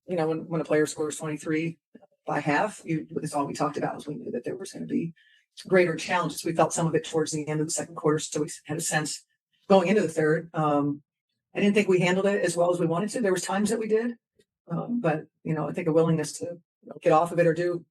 when a player scores 23 by half, it's all we talked about was we knew that there was going to be greater challenges. We felt some of it towards the end of the second quarter, so we had a sense going into the third. I didn't think we handled it as well as we wanted to. There was times that we did, but I think a willingness to get off of it or do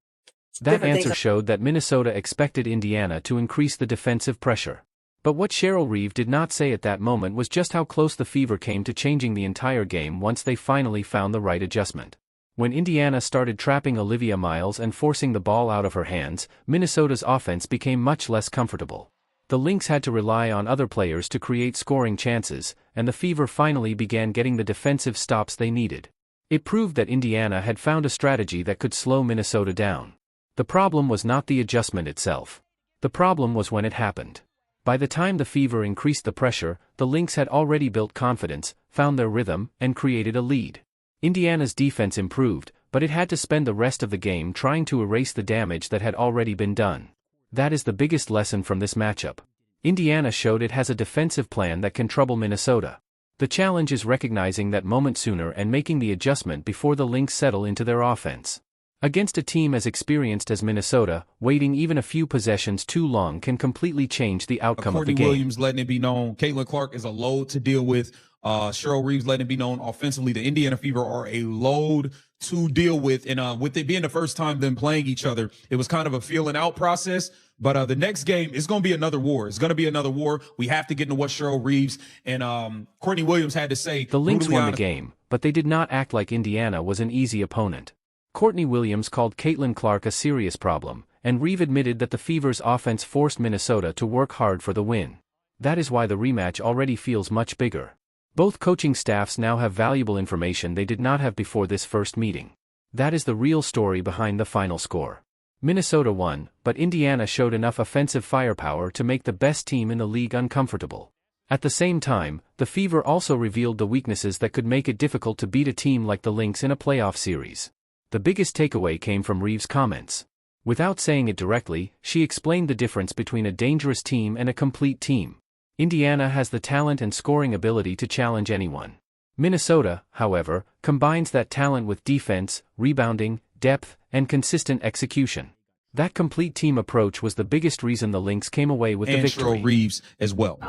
That different answer things. showed that Minnesota expected Indiana to increase the defensive pressure. But what Cheryl Reeve did not say at that moment was just how close the Fever came to changing the entire game once they finally found the right adjustment. When Indiana started trapping Olivia Miles and forcing the ball out of her hands, Minnesota's offense became much less comfortable. The Lynx had to rely on other players to create scoring chances, and the Fever finally began getting the defensive stops they needed. It proved that Indiana had found a strategy that could slow Minnesota down. The problem was not the adjustment itself. The problem was when it happened. By the time the Fever increased the pressure, the Lynx had already built confidence, found their rhythm, and created a lead. Indiana's defense improved, but it had to spend the rest of the game trying to erase the damage that had already been done. That is the biggest lesson from this matchup. Indiana showed it has a defensive plan that can trouble Minnesota. The challenge is recognizing that moment sooner and making the adjustment before the Lynx settle into their offense. Against a team as experienced as Minnesota, waiting even a few possessions too long can completely change the outcome of the game. Courtney Williams letting it be known. Caitlin Clark is a load to deal with. Cheryl Reeves letting it be known offensively. The Indiana Fever are a load to deal with. And with it being the first time them playing each other, it was kind of a feeling out process. But the next game is going to be another war. It's going to be another war. We have to get into what Cheryl Reeves and Courtney Williams had to say. The Lynx won the game, but they did not act like Indiana was an easy opponent. Courtney Williams called Caitlin Clark a serious problem, and Reeve admitted that the Fever's offense forced Minnesota to work hard for the win. That is why the rematch already feels much bigger. Both coaching staffs now have valuable information they did not have before this first meeting. That is the real story behind the final score. Minnesota won, but Indiana showed enough offensive firepower to make the best team in the league uncomfortable. At the same time, the Fever also revealed the weaknesses that could make it difficult to beat a team like the Lynx in a playoff series. The biggest takeaway came from Reeves' comments. Without saying it directly, she explained the difference between a dangerous team and a complete team. Indiana has the talent and scoring ability to challenge anyone. Minnesota, however, combines that talent with defense, rebounding, depth, and consistent execution. That complete team approach was the biggest reason the Lynx came away with the victory. Cheryl Reeves as well.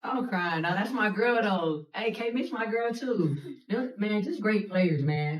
I'm crying. Now that's my girl though. Hey, K Mitch, my girl too. Man, just great players, man.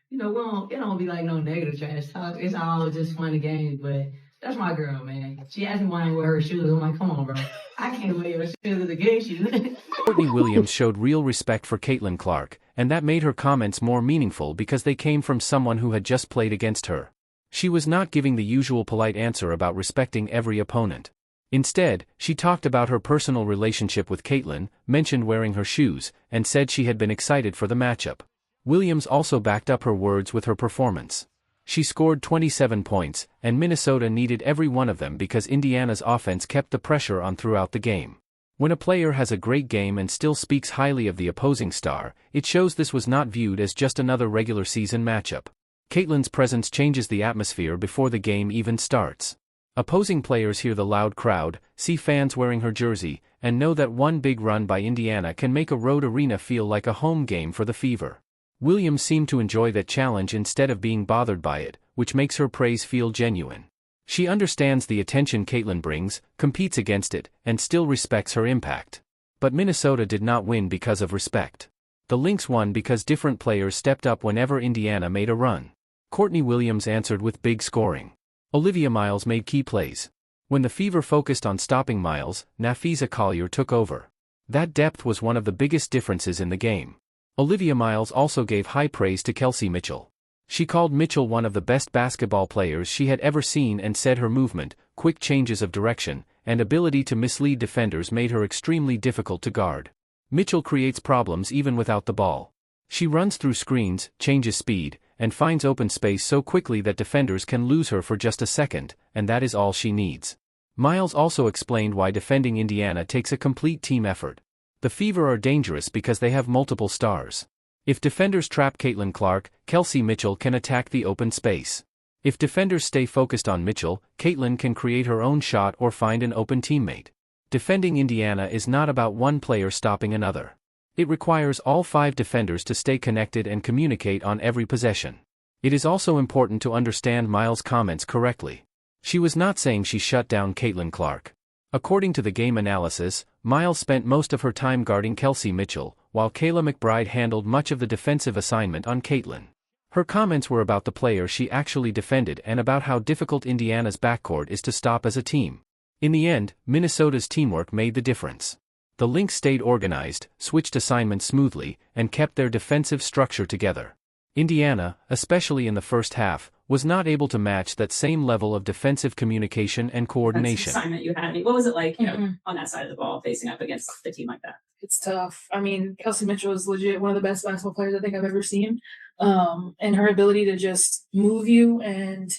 It don't be like no negative trash talk. It's all just funny games, but that's my girl, man. She asked me why I wear her shoes. I'm like, come on, bro. I can't wear your shoes against you. Courtney Williams showed real respect for Caitlin Clark, and that made her comments more meaningful because they came from someone who had just played against her. She was not giving the usual polite answer about respecting every opponent. Instead, she talked about her personal relationship with Caitlin, mentioned wearing her shoes, and said she had been excited for the matchup. Williams also backed up her words with her performance. She scored 27 points, and Minnesota needed every one of them because Indiana's offense kept the pressure on throughout the game. When a player has a great game and still speaks highly of the opposing star, it shows this was not viewed as just another regular season matchup. Caitlin's presence changes the atmosphere before the game even starts. Opposing players hear the loud crowd, see fans wearing her jersey, and know that one big run by Indiana can make a road arena feel like a home game for the Fever. Williams seemed to enjoy that challenge instead of being bothered by it, which makes her praise feel genuine. She understands the attention Caitlin brings, competes against it, and still respects her impact. But Minnesota did not win because of respect. The Lynx won because different players stepped up whenever Indiana made a run. Courtney Williams answered with big scoring. Olivia Miles made key plays. When the Fever focused on stopping Miles, Nafisa Collier took over. That depth was one of the biggest differences in the game. Olivia Miles also gave high praise to Kelsey Mitchell. She called Mitchell one of the best basketball players she had ever seen and said her movement, quick changes of direction, and ability to mislead defenders made her extremely difficult to guard. Mitchell creates problems even without the ball. She runs through screens, changes speed, and finds open space so quickly that defenders can lose her for just a second, and that is all she needs. Miles also explained why defending Indiana takes a complete team effort. The Fever are dangerous because they have multiple stars. If defenders trap Caitlin Clark, Kelsey Mitchell can attack the open space. If defenders stay focused on Mitchell, Caitlin can create her own shot or find an open teammate. Defending Indiana is not about one player stopping another. It requires all 5 defenders to stay connected and communicate on every possession. It is also important to understand Miles' comments correctly. She was not saying she shut down Caitlin Clark. According to the game analysis, Miles spent most of her time guarding Kelsey Mitchell, while Kayla McBride handled much of the defensive assignment on Caitlin. Her comments were about the player she actually defended and about how difficult Indiana's backcourt is to stop as a team. In the end, Minnesota's teamwork made the difference. The Lynx stayed organized, switched assignments smoothly, and kept their defensive structure together. Indiana, especially in the first half, was not able to match that same level of defensive communication and coordination. That's the assignment you had. I mean, what was it like, on that side of the ball, facing up against a team like that? It's tough. I mean, Kelsey Mitchell is legit one of the best basketball players I think I've ever seen. And her ability to just move you and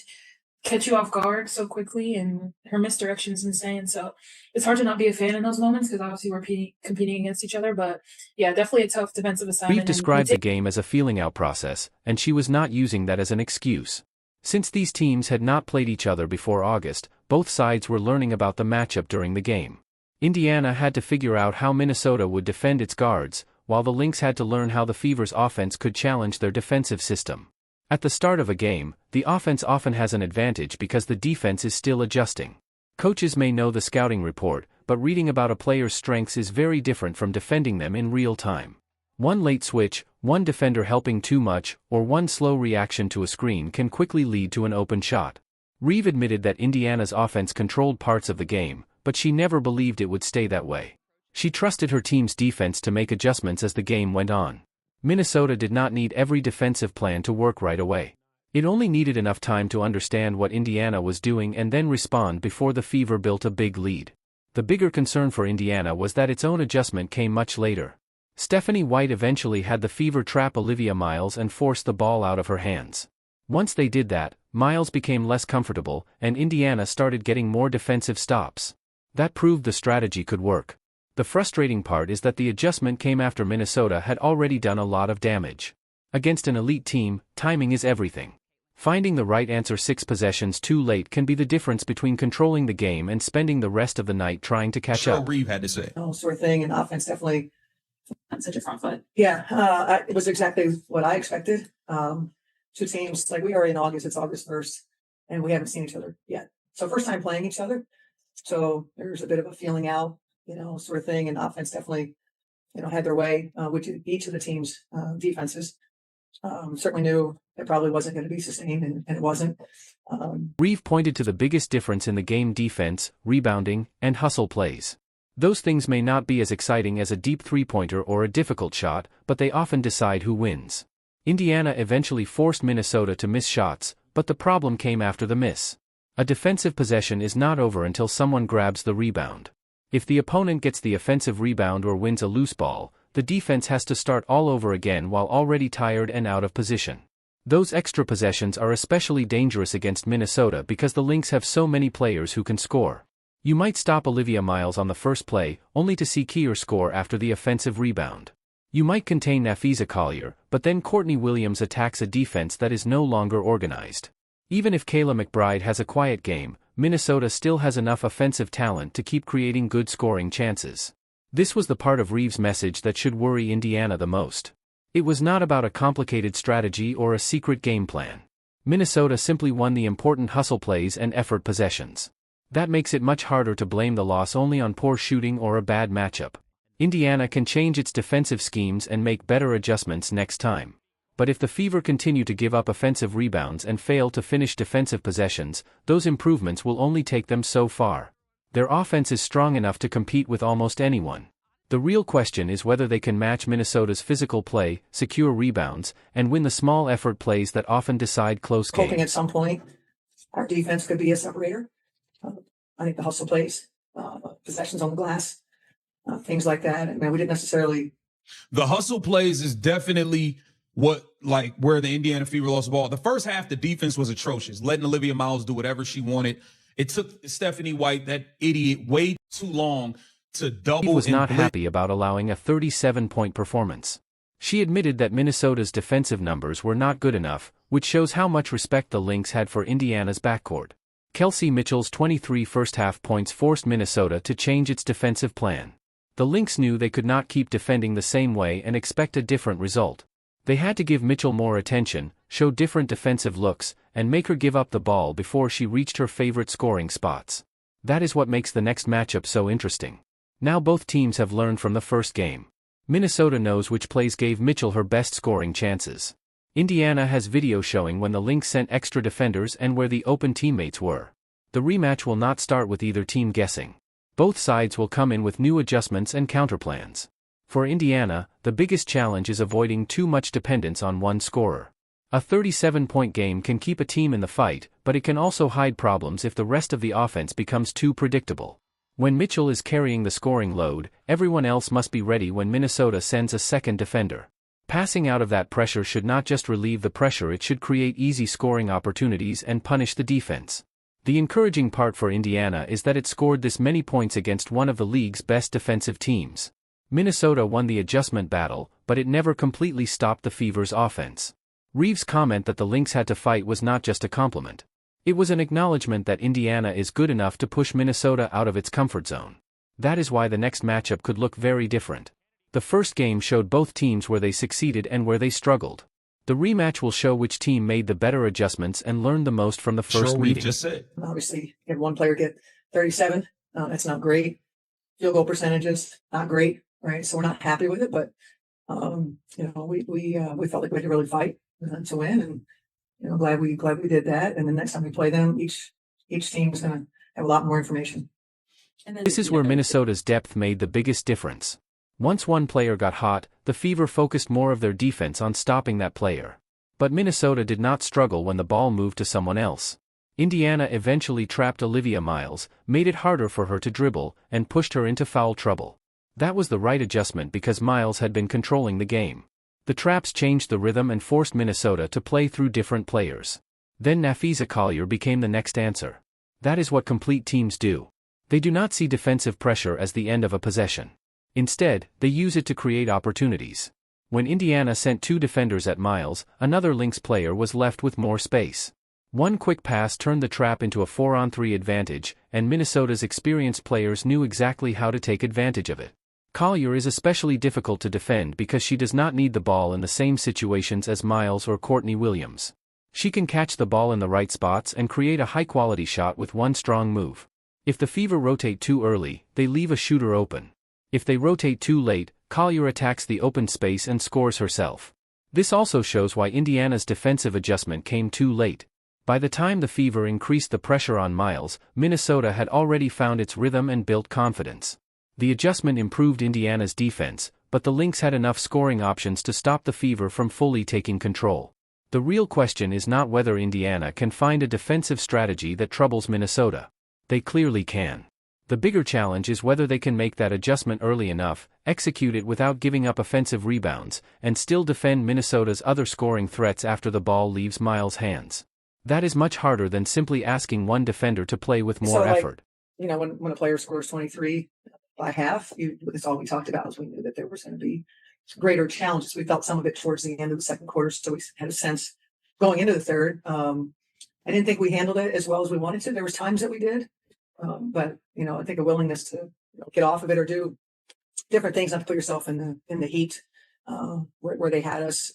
catch you off guard so quickly, and her misdirection is insane. So it's hard to not be a fan in those moments because obviously we're competing against each other. But yeah, definitely a tough defensive assignment. Reeve described the game as a feeling-out process, and she was not using that as an excuse. Since these teams had not played each other before August, both sides were learning about the matchup during the game. Indiana had to figure out how Minnesota would defend its guards, while the Lynx had to learn how the Fever's offense could challenge their defensive system. At the start of a game, the offense often has an advantage because the defense is still adjusting. Coaches may know the scouting report, but reading about a player's strengths is very different from defending them in real time. One late switch, one defender helping too much, or one slow reaction to a screen can quickly lead to an open shot. Reeve admitted that Indiana's offense controlled parts of the game, but she never believed it would stay that way. She trusted her team's defense to make adjustments as the game went on. Minnesota did not need every defensive plan to work right away. It only needed enough time to understand what Indiana was doing and then respond before the Fever built a big lead. The bigger concern for Indiana was that its own adjustment came much later. Stephanie White eventually had the Fever trap Olivia Miles and force the ball out of her hands. Once they did that, Miles became less comfortable, and Indiana started getting more defensive stops. That proved the strategy could work. The frustrating part is that the adjustment came after Minnesota had already done a lot of damage. Against an elite team, timing is everything. Finding the right answer 6 possessions too late can be the difference between controlling the game and spending the rest of the night trying to catch up. Cheryl Reeve had to say. Sort of thing, and offense definitely. On such a front foot. Yeah, it was exactly what I expected. 2 teams, like we are in August, it's August 1st, and we haven't seen each other yet. So first time playing each other. So there's a bit of a feeling out, sort of thing, and offense definitely, had their way with each of the team's defenses. Certainly knew it probably wasn't going to be sustained, and it wasn't. Reeve pointed to the biggest difference in the game: defense, rebounding, and hustle plays. Those things may not be as exciting as a deep three-pointer or a difficult shot, but they often decide who wins. Indiana eventually forced Minnesota to miss shots, but the problem came after the miss. A defensive possession is not over until someone grabs the rebound. If the opponent gets the offensive rebound or wins a loose ball, the defense has to start all over again while already tired and out of position. Those extra possessions are especially dangerous against Minnesota because the Lynx have so many players who can score. You might stop Olivia Miles on the first play, only to see Kier score after the offensive rebound. You might contain Nafisa Collier, but then Courtney Williams attacks a defense that is no longer organized. Even if Kayla McBride has a quiet game, Minnesota still has enough offensive talent to keep creating good scoring chances. This was the part of Reeve's message that should worry Indiana the most. It was not about a complicated strategy or a secret game plan. Minnesota simply won the important hustle plays and effort possessions. That makes it much harder to blame the loss only on poor shooting or a bad matchup. Indiana can change its defensive schemes and make better adjustments next time. But if the Fever continue to give up offensive rebounds and fail to finish defensive possessions, those improvements will only take them so far. Their offense is strong enough to compete with almost anyone. The real question is whether they can match Minnesota's physical play, secure rebounds, and win the small effort plays that often decide close games. Hoping at some point our defense could be a separator. I think the hustle plays, possessions on the glass, things like that. I mean, we didn't necessarily. The hustle plays is definitely where the Indiana Fever lost the ball. The first half, the defense was atrocious, letting Olivia Miles do whatever she wanted. It took Stephanie White, that idiot, way too long to double. He was not happy about allowing a 37-point performance. She admitted that Minnesota's defensive numbers were not good enough, which shows how much respect the Lynx had for Indiana's backcourt. Kelsey Mitchell's 23 first-half points forced Minnesota to change its defensive plan. The Lynx knew they could not keep defending the same way and expect a different result. They had to give Mitchell more attention, show different defensive looks, and make her give up the ball before she reached her favorite scoring spots. That is what makes the next matchup so interesting. Now both teams have learned from the first game. Minnesota knows which plays gave Mitchell her best scoring chances. Indiana has video showing when the Lynx sent extra defenders and where the open teammates were. The rematch will not start with either team guessing. Both sides will come in with new adjustments and counterplans. For Indiana, the biggest challenge is avoiding too much dependence on one scorer. A 37-point game can keep a team in the fight, but it can also hide problems if the rest of the offense becomes too predictable. When Mitchell is carrying the scoring load, everyone else must be ready when Minnesota sends a second defender. Passing out of that pressure should not just relieve the pressure, it should create easy scoring opportunities and punish the defense. The encouraging part for Indiana is that it scored this many points against one of the league's best defensive teams. Minnesota won the adjustment battle, but it never completely stopped the Fever's offense. Reeves' comment that the Lynx had to fight was not just a compliment. It was an acknowledgement that Indiana is good enough to push Minnesota out of its comfort zone. That is why the next matchup could look very different. The first game showed both teams where they succeeded and where they struggled. The rematch will show which team made the better adjustments and learned the most from the first meeting. Just said. Obviously, you had one player get 37. That's not great. Field goal percentages, not great, right? So we're not happy with it, but we felt like we had to really fight to win, and glad we did that. And the next time we play them, each team is going to have a lot more information. And then, This is where Minnesota's depth made the biggest difference. Once one player got hot, the Fever focused more of their defense on stopping that player. But Minnesota did not struggle when the ball moved to someone else. Indiana eventually trapped Olivia Miles, made it harder for her to dribble, and pushed her into foul trouble. That was the right adjustment because Miles had been controlling the game. The traps changed the rhythm and forced Minnesota to play through different players. Then Nafisa Collier became the next answer. That is what complete teams do. They do not see defensive pressure as the end of a possession. Instead, they use it to create opportunities. When Indiana sent two defenders at Miles, another Lynx player was left with more space. One quick pass turned the trap into a 4-on-3 advantage, and Minnesota's experienced players knew exactly how to take advantage of it. Collier is especially difficult to defend because she does not need the ball in the same situations as Miles or Courtney Williams. She can catch the ball in the right spots and create a high-quality shot with one strong move. If the Fever rotate too early, they leave a shooter open. If they rotate too late, Collier attacks the open space and scores herself. This also shows why Indiana's defensive adjustment came too late. By the time the Fever increased the pressure on Miles, Minnesota had already found its rhythm and built confidence. The adjustment improved Indiana's defense, but the Lynx had enough scoring options to stop the Fever from fully taking control. The real question is not whether Indiana can find a defensive strategy that troubles Minnesota. They clearly can. The bigger challenge is whether they can make that adjustment early enough, execute it without giving up offensive rebounds, and still defend Minnesota's other scoring threats after the ball leaves Miles' hands. That is much harder than simply asking one defender to play with more effort. When a player scores 23 by half, it's all we talked about is we knew that there was going to be greater challenges. We felt some of it towards the end of the second quarter, so we had a sense going into the third. I didn't think we handled it as well as we wanted to. There was times that we did. But I think a willingness to get off of it or do different things, not to put yourself in the heat where they had us.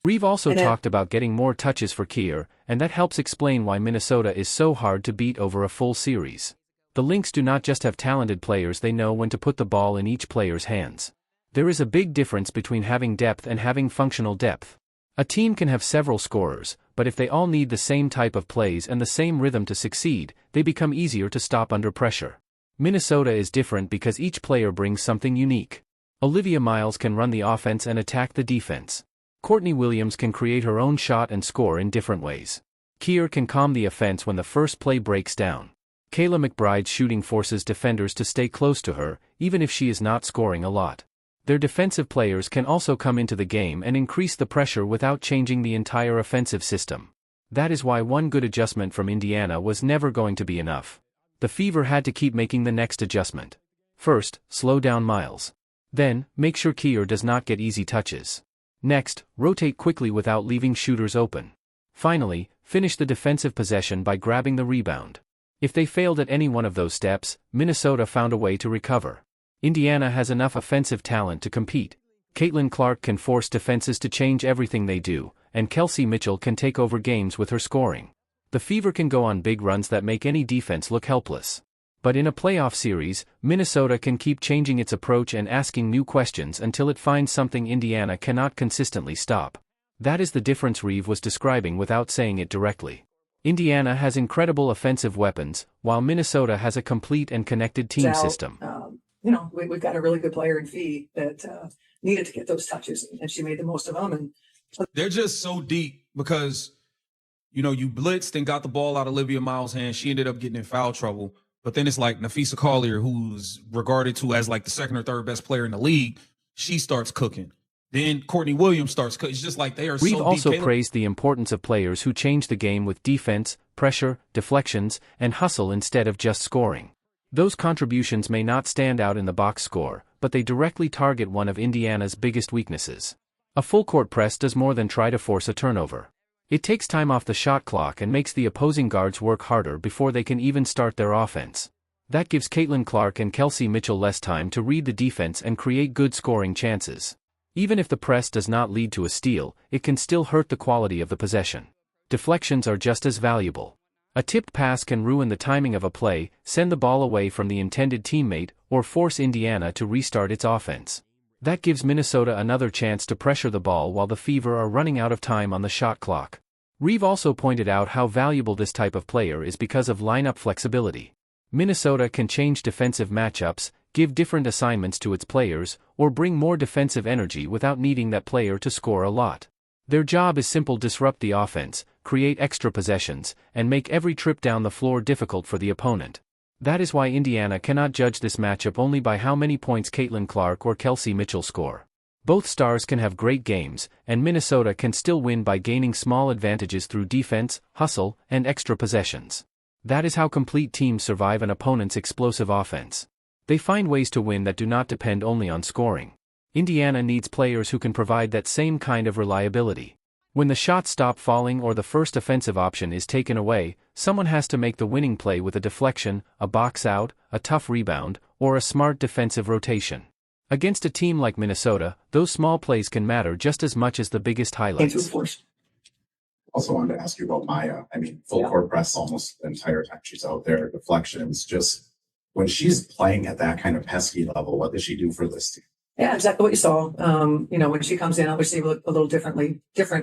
Reeve also talked about getting more touches for Kier, and that helps explain why Minnesota is so hard to beat over a full series. The Lynx do not just have talented players, they know when to put the ball in each player's hands. There is a big difference between having depth and having functional depth. A team can have several scorers, but if they all need the same type of plays and the same rhythm to succeed, they become easier to stop under pressure. Minnesota is different because each player brings something unique. Olivia Miles can run the offense and attack the defense. Courtney Williams can create her own shot and score in different ways. Kier can calm the offense when the first play breaks down. Kayla McBride's shooting forces defenders to stay close to her, even if she is not scoring a lot. Their defensive players can also come into the game and increase the pressure without changing the entire offensive system. That is why one good adjustment from Indiana was never going to be enough. The Fever had to keep making the next adjustment. First, slow down Miles. Then, make sure Kier does not get easy touches. Next, rotate quickly without leaving shooters open. Finally, finish the defensive possession by grabbing the rebound. If they failed at any one of those steps, Minnesota found a way to recover. Indiana has enough offensive talent to compete. Caitlin Clark can force defenses to change everything they do, and Kelsey Mitchell can take over games with her scoring. The Fever can go on big runs that make any defense look helpless. But in a playoff series, Minnesota can keep changing its approach and asking new questions until it finds something Indiana cannot consistently stop. That is the difference Reeve was describing without saying it directly. Indiana has incredible offensive weapons, while Minnesota has a complete and connected team system. We've got a really good player in Fee that needed to get those touches, and she made the most of them. And they're just so deep because, you blitzed and got the ball out of Olivia Miles' hands. She ended up getting in foul trouble. But then it's like Nafisa Collier, who's regarded to as like the second or third best player in the league. She starts cooking. Then Courtney Williams starts cooking. It's just like they are Reeve so deep. also praised the importance of players who change the game with defense, pressure, deflections, and hustle instead of just scoring. Those contributions may not stand out in the box score, but they directly target one of Indiana's biggest weaknesses. A full-court press does more than try to force a turnover. It takes time off the shot clock and makes the opposing guards work harder before they can even start their offense. That gives Caitlin Clark and Kelsey Mitchell less time to read the defense and create good scoring chances. Even if the press does not lead to a steal, it can still hurt the quality of the possession. Deflections are just as valuable. A tipped pass can ruin the timing of a play, send the ball away from the intended teammate, or force Indiana to restart its offense. That gives Minnesota another chance to pressure the ball while the Fever are running out of time on the shot clock. Reeve also pointed out how valuable this type of player is because of lineup flexibility. Minnesota can change defensive matchups, give different assignments to its players, or bring more defensive energy without needing that player to score a lot. Their job is simple: disrupt the offense, create extra possessions, and make every trip down the floor difficult for the opponent. That is why Indiana cannot judge this matchup only by how many points Caitlin Clark or Kelsey Mitchell score. Both stars can have great games, and Minnesota can still win by gaining small advantages through defense, hustle, and extra possessions. That is how complete teams survive an opponent's explosive offense. They find ways to win that do not depend only on scoring. Indiana needs players who can provide that same kind of reliability. When the shots stop falling or the first offensive option is taken away, someone has to make the winning play with a deflection, a box out, a tough rebound, or a smart defensive rotation. Against a team like Minnesota, those small plays can matter just as much as the biggest highlights. Also wanted to ask you about Maya. Full court press almost the entire time she's out there. Deflections, just when she's playing at that kind of pesky level, what does she do for this team? Yeah, exactly what you saw. When she comes in, obviously we look a little different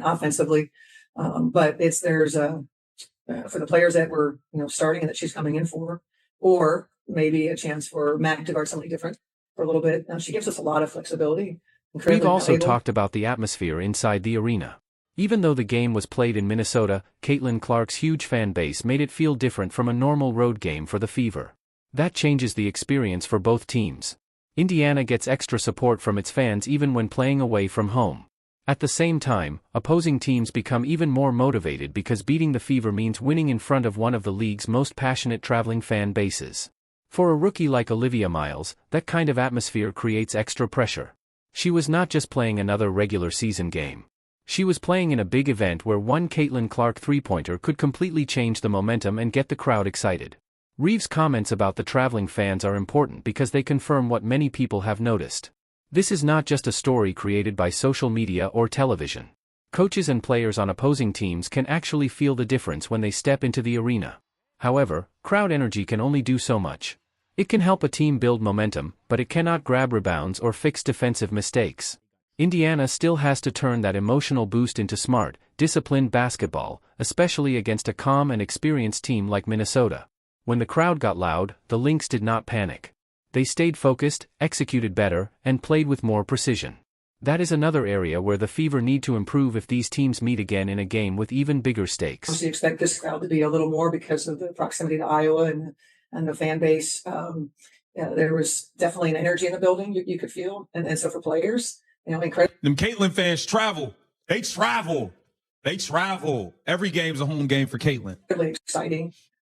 offensively. But there's for the players that were, starting and that she's coming in for, or maybe a chance for Mac to guard somebody different for a little bit. She gives us a lot of flexibility. We've also talked about the atmosphere inside the arena. Even though the game was played in Minnesota, Caitlin Clark's huge fan base made it feel different from a normal road game for the Fever. That changes the experience for both teams. Indiana gets extra support from its fans even when playing away from home. At the same time, opposing teams become even more motivated because beating the Fever means winning in front of one of the league's most passionate traveling fan bases. For a rookie like Olivia Miles, that kind of atmosphere creates extra pressure. She was not just playing another regular season game. She was playing in a big event where one Caitlin Clark three-pointer could completely change the momentum and get the crowd excited. Reeve's comments about the traveling fans are important because they confirm what many people have noticed. This is not just a story created by social media or television. Coaches and players on opposing teams can actually feel the difference when they step into the arena. However, crowd energy can only do so much. It can help a team build momentum, but it cannot grab rebounds or fix defensive mistakes. Indiana still has to turn that emotional boost into smart, disciplined basketball, especially against a calm and experienced team like Minnesota. When the crowd got loud, the Lynx did not panic. They stayed focused, executed better, and played with more precision. That is another area where the Fever need to improve if these teams meet again in a game with even bigger stakes. You expect this crowd to be a little more because of the proximity to Iowa and the fan base. There was definitely an energy in the building you could feel. And so for players, incredible. Them Caitlin fans travel. They travel. Every game's a home game for Caitlin. Really exciting.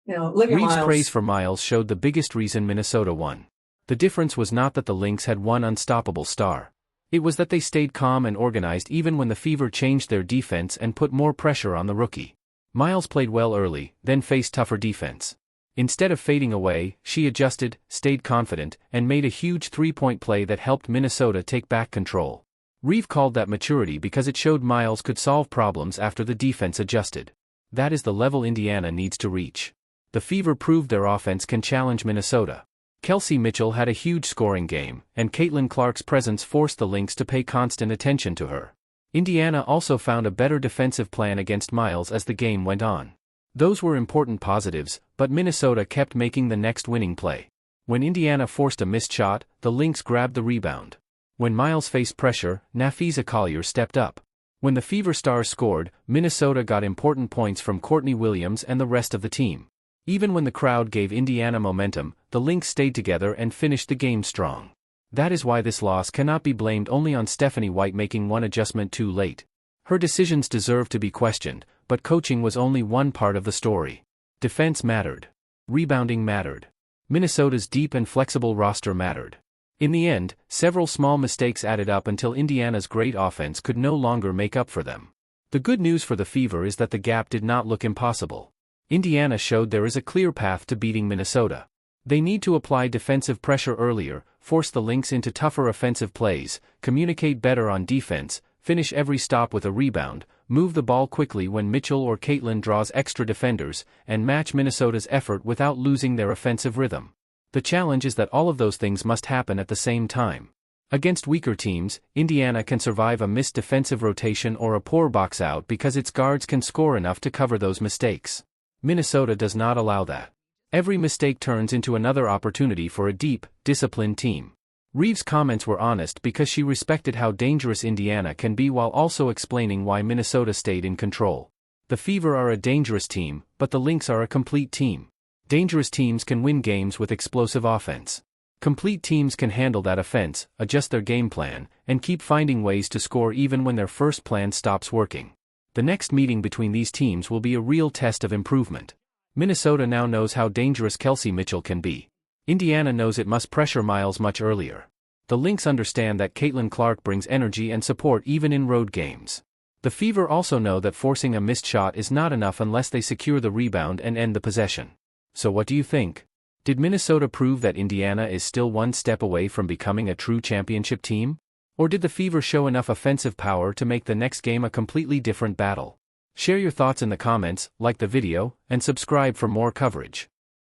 Reeve's praise for Miles showed the biggest reason Minnesota won. The difference was not that the Lynx had one unstoppable star. It was that they stayed calm and organized even when the Fever changed their defense and put more pressure on the rookie. Miles played well early, then faced tougher defense. Instead of fading away, she adjusted, stayed confident, and made a huge three-point play that helped Minnesota take back control. Reeve called that maturity because it showed Miles could solve problems after the defense adjusted. That is the level Indiana needs to reach. The Fever proved their offense can challenge Minnesota. Kelsey Mitchell had a huge scoring game, and Caitlin Clark's presence forced the Lynx to pay constant attention to her. Indiana also found a better defensive plan against Miles as the game went on. Those were important positives, but Minnesota kept making the next winning play. When Indiana forced a missed shot, the Lynx grabbed the rebound. When Miles faced pressure, Nafisa Collier stepped up. When the Fever stars scored, Minnesota got important points from Courtney Williams and the rest of the team. Even when the crowd gave Indiana momentum, the Lynx stayed together and finished the game strong. That is why this loss cannot be blamed only on Stephanie White making one adjustment too late. Her decisions deserve to be questioned, but coaching was only one part of the story. Defense mattered. Rebounding mattered. Minnesota's deep and flexible roster mattered. In the end, several small mistakes added up until Indiana's great offense could no longer make up for them. The good news for the Fever is that the gap did not look impossible. Indiana showed there is a clear path to beating Minnesota. They need to apply defensive pressure earlier, force the Lynx into tougher offensive plays, communicate better on defense, finish every stop with a rebound, move the ball quickly when Mitchell or Caitlin draws extra defenders, and match Minnesota's effort without losing their offensive rhythm. The challenge is that all of those things must happen at the same time. Against weaker teams, Indiana can survive a missed defensive rotation or a poor box out because its guards can score enough to cover those mistakes. Minnesota does not allow that. Every mistake turns into another opportunity for a deep, disciplined team. Reeve's comments were honest because she respected how dangerous Indiana can be while also explaining why Minnesota stayed in control. The Fever are a dangerous team, but the Lynx are a complete team. Dangerous teams can win games with explosive offense. Complete teams can handle that offense, adjust their game plan, and keep finding ways to score even when their first plan stops working. The next meeting between these teams will be a real test of improvement. Minnesota now knows how dangerous Kelsey Mitchell can be. Indiana knows it must pressure Miles much earlier. The Lynx understand that Caitlin Clark brings energy and support even in road games. The Fever also know that forcing a missed shot is not enough unless they secure the rebound and end the possession. So what do you think? Did Minnesota prove that Indiana is still one step away from becoming a true championship team? Or did the Fever show enough offensive power to make the next game a completely different battle? Share your thoughts in the comments, like the video, and subscribe for more coverage.